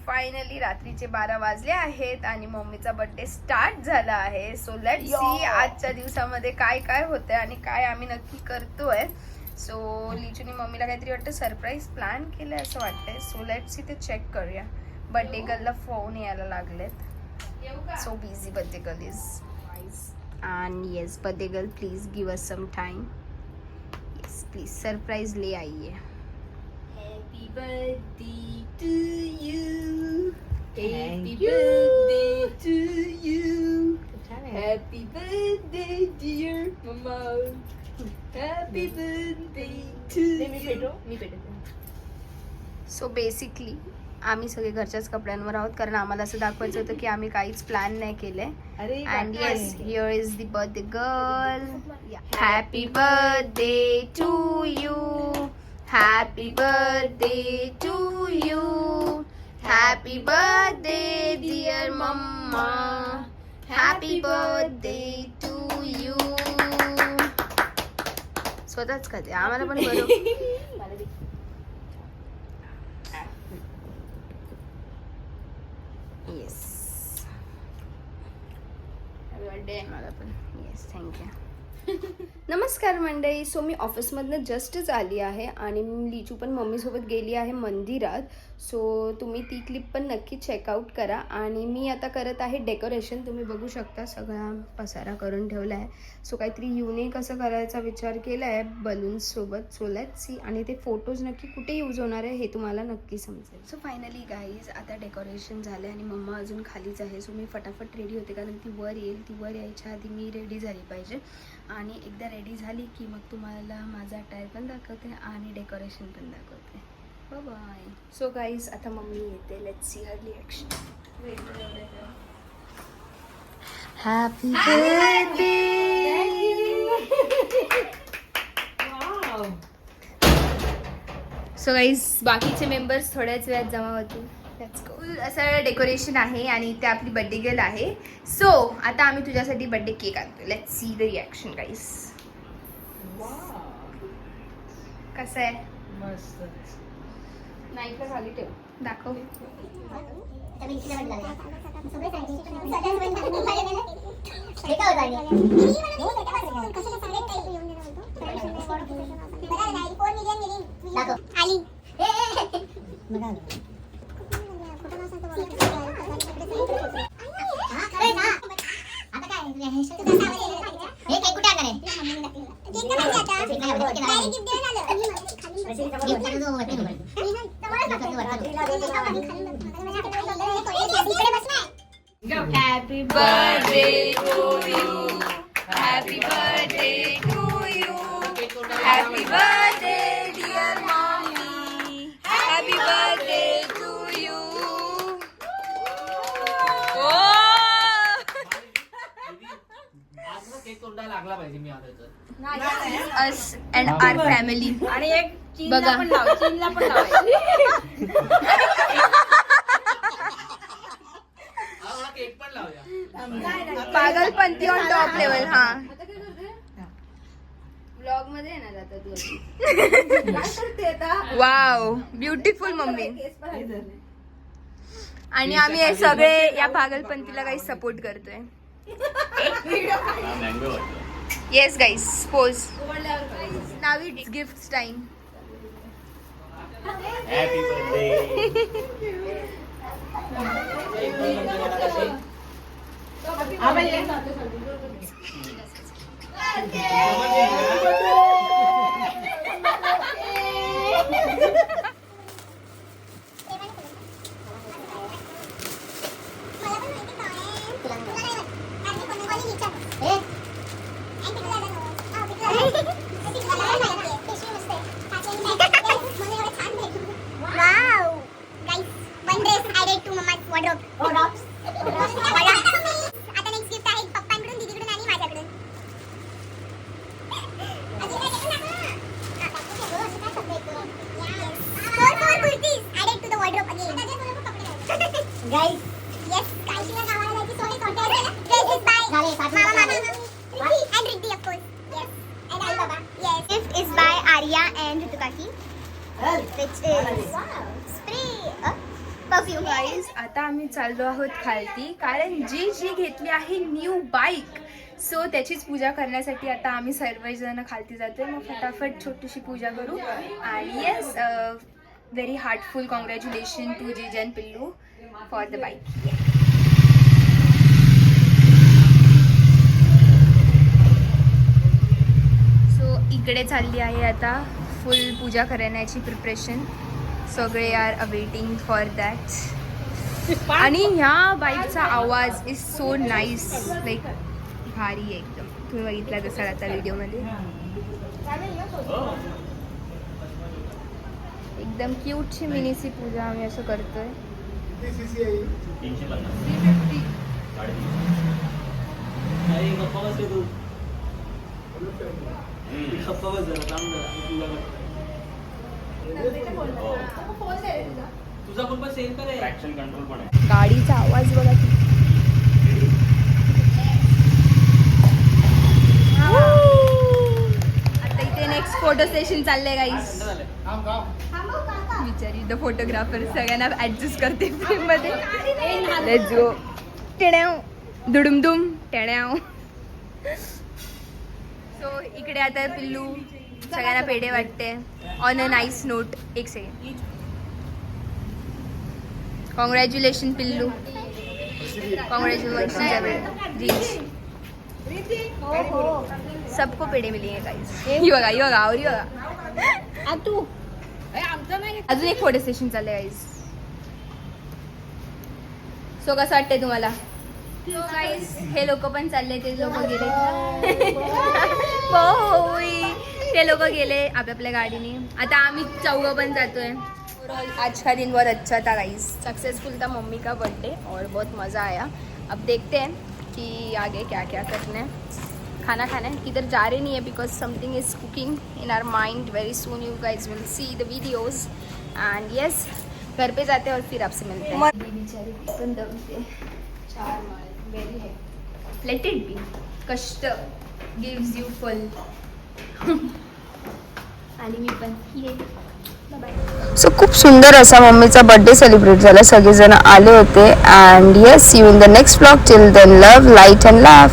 Finally रात्रीचे 12 वाजले आहेत आणि मम्मीचा बर्थडे स्टार्ट झाला आहे. सो लेट्स सी आजच्या दिवसामध्ये काय काय होतंय आणि काय आम्ही नक्की करतोय. सो लिचूनी मम्मीला काहीतरी वाटतं सरप्राईज प्लॅन केलंय असं वाटतंय. सो लेट्स सी ते चेक करूया. बर्थडे गर्लला फोन यायला लागलेत. So busy birthday girl is. And yes, birthday girl, please give us some time. Yes, please, surprise ले आइए. Happy birthday to you. Happy birthday to you. Happy birthday dear mama. Happy birthday to you. मी पेटो. So basically आम्ही सगळे घरच्याच कपड्यांवर आहोत कारण आम्हाला असं दाखवायचं होतं की आम्ही काहीच प्लॅन नाही केलंय. And yes, here is the birthday girl. Happy birthday to you. Happy birthday to you. Happy birthday dear mamma. Happy birthday to you. स्वतःच खाते आम्हाला पण बरोबर. येस, बर्थडे मला पण. Yes, thank you. नमस्कार मंडळी. सो मी ऑफिसमधनं जस्टच आली आहे आणि लिचू पण मम्मीसोबत गेली आहे मंदिरात. सो तुम्ही ती क्लिप पण नक्की चेकआउट करा. आणि मी आता करत आहे डेकोरेशन. तुम्ही बघू शकता सगळा पसारा करून ठेवला आहे. सो काहीतरी युनिक असं करायचा विचार केला आहे बलून्ससोबत. So let's see. आणि ते फोटोज नक्की कुठे यूज होणार आहे हे तुम्हाला नक्की समजेल. सो फायनली गाईज आता डेकोरेशन झालं आणि मम्मा अजून खालीच आहे. सो मी फटाफट रेडी होते कारण ती वर येईल. ती वर यायच्या आधी मी रेडी झाली पाहिजे. आणि एकदा रेडी झाली की मग तुम्हाला माझा अटायर पण दाखवते आणि डेकोरेशन पण दाखवते. बाय. सो गाईज आता मम्मी येते. Let's see her reaction. Happy birthday. So guys बाकीचे मेंबर्स थोड्याच वेळात जमा होतील. असं डेकोरेशन आहे आणि ते आपली बर्थडे गर्ल आहे. सो आता आम्ही तुझ्यासाठी बर्थडे केक आणतो. Let's see the reaction guys. कसं आहे? मस्त. नाईटला खाली ठेव. दाखव. Happy birthday to you. Happy birthday to you. Happy birthday dear mommy. Happy birthday to you. Cake तोंडाला लागला पाहिजे. मी आता तर Us and our family. आणि एक बघा. चीनला पण लावायची. केक पण लावूया. पागलपंती ऑन टॉप लेवल. हा ब्लॉग मध्ये येणार आता तू. काय करते आता? Wow, beautiful mummy. आणि आम्ही हे सगळे या पागलपंतीला काही सपोर्ट करतोय. Yes guys, pose. Now it's gift time. Happy birthday. Guys, yes, guys, we are now like this only contest. This is by Mama, and Riddhi, of course. Yes, and Ali Baba. Yes, gift is by Arya and Ritukaki, which is spray. love you. Guys आता आम्ही चाललो आहोत खालती, कारण जी घेतली आहे new bike, so त्याचीच पूजा करण्यासाठी आता आम्ही सर्वजण खालती जातोय. मग फटाफट छोटीशी पूजा करू. आणि yes, very heartful congratulation to जीजन and पिल्लू फॉर द बाईक. सो इकडे चालली आहे आता फुल पूजा करण्याची प्रिपरेशन. सगळे आर अवेटिंग फॉर दॅट. आणि ह्या बाईकचा आवाज इज सो नाईस, लाईक भारी आहे एकदम. तुम्ही बघितला जसा आता व्हिडिओमध्ये, एकदम क्यूटची मिनीची पूजा आम्ही असं करतोय. 350. अरे गप्पा बस रे तू. गप्पा बस जरा, थांब जरा. तुझा पण सेम करे. ट्रॅक्शन कंट्रोल पण आहे. गाडीचा आवाज बघा की. आता इथे नेक्स्ट फोटो सेशन चाललंय गाईस. बिचारी द फोटोग्राफर सगळ्यांना ऍडजस्ट करते फ्रेम मध्ये. Let's go. टेण्याव दुडुमदुम टेण्याव. सो इकडे आता पिल्लू सगळ्यांना पेढे वाटते ऑन अ नाईस नोट. एक सेकंड. कॉंग्रॅच्युलेशन पिल्लू, कॉंग्रॅच्युलेशन जी. सबको पेढे मिलेंगे गाइस. ही बघा, ही बघा, और ही बघा. तू अजून एक फोटो सेशन चाललंय गाईस. सो कसं वाटतंय तुम्हाला? सो गाईस हे लोक पण चालले, ते लोक गेले. ते लोक गेले आपापल्या गाडीने. आता आम्ही चौघं पण जातोय. आज का दिन बहुत अच्छा था गाइस. सक्सेसफुल था मम्मी का बर्थडे और बहुत मज़ा आया. अब देखते हैं कि आगे क्या क्या करना है. खाना खाना है, किधर जा रहे नहीं है because something is cooking in our mind. Very soon you guys will see the videos. And yes, घर पे जाते हैं और फिर आपसे मिलते हैं. बिचारी पण दमते. 4 माल वेरी है. Let it be. कष्ट गिव्स यू फल. आणि मी पण ये. सो खूप सुंदर असा मम्मीचा बर्थडे सेलिब्रेट झाला. सगळेजण आले होते. And yes, see you in the next vlog. Till then love, light and laugh.